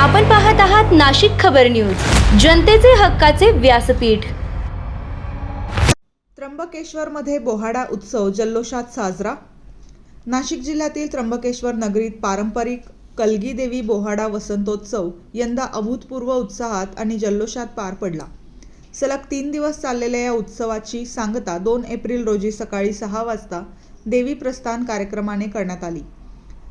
आपण पाहत आहात नाशिक खबर न्यूज, जनतेचे हक्काचे व्यासपीठ। त्र्यंबकेश्वरमध्ये बोहाडा उत्सव जल्लोषात साजरा। नाशिक जिल्ह्यातील त्र्यंबकेश्वर नगरीत पारंपरिक कलगी देवी बोहाडा वसंतोत्सव यंदा अभूतपूर्व उत्साहात आणि जल्लोषात पार पडला। सलग 3 दिवस चाललेल्या या उत्सवाची सांगता 2 एप्रिल रोजी सकाळी 6 वाजता देवी प्रस्थान कार्यक्रमाने करण्यात आली।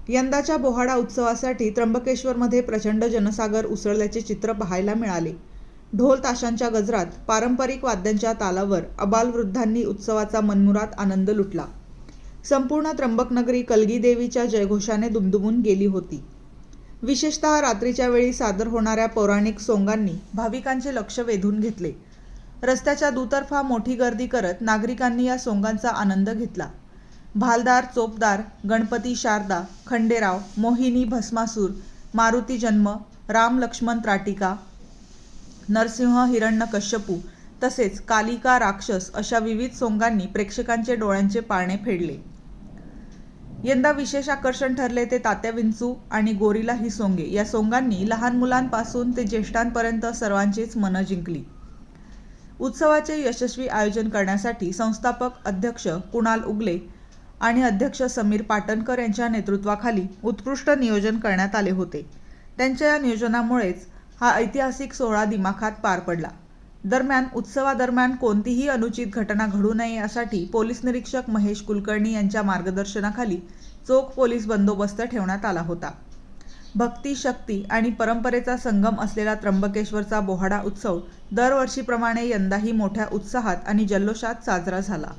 यंदाच्या बोहाडा उत्सवासाठी त्र्यंबकेश्वरमध्ये प्रचंड जनसागर उसळल्याचे चित्र पाहायला मिळाले। ढोल ताशांच्या गजरात, पारंपरिक वाद्यांच्या तालावर आबालवृद्धांनी उत्सवाचा मनमुराद आनंद लुटला। संपूर्ण त्र्यंबकनगरी कलगी देवीच्या जयघोषाने दुमदुमून गेली होती। विशेषतः रात्रीच्या वेळी सादर होणाऱ्या पौराणिक सोंगांनी भाविकांचे लक्ष वेधून घेतले। रस्त्याच्या दुतर्फा मोठी गर्दी करत नागरिकांनी या सोंगांचा आनंद घेतला। भालदार, चोपदार, गणपती, शारदा, खंडेराव, मोहिनी, भस्मासूर, मारुती जन्म, राम लक्ष्मण त्राटिका, नरसिंह, हिरण्यकश्यपू तसेच कालिका, राक्षस अशा विविध सोंगांनी प्रेक्षकांचे डोळ्यांचे पारणे फेडले। यंदा विशेष आकर्षण ठरले ते तात्या विंचू आणि गोरिला ही सोंगे। या सोंगांनी लहान मुलांपासून ते ज्येष्ठांपर्यंत सर्वांचीच मनं जिंकली। उत्सवाचे यशस्वी आयोजन करण्यासाठी संस्थापक अध्यक्ष कुणाल उगले आणि अध्यक्ष समीर पाटणकर यांच्या नेतृत्वाखाली उत्कृष्ट नियोजन करण्यात आले होते। त्यांच्या या नियोजनामुळेच हा ऐतिहासिक सोहळा दिमाखात पार पडला। दरम्यान उत्सवादरम्यान कोणतीही अनुचित घटना घडू नये यासाठी पोलीस निरीक्षक महेश कुलकर्णी यांच्या मार्गदर्शनाखाली चोख पोलीस बंदोबस्त ठेवण्यात आला होता। भक्ती, शक्ती आणि परंपरेचा संगम असलेला त्र्यंबकेश्वरचा बोहाडा उत्सव दरवर्षीप्रमाणे यंदाही मोठ्या उत्साहात आणि जल्लोषात साजरा झाला।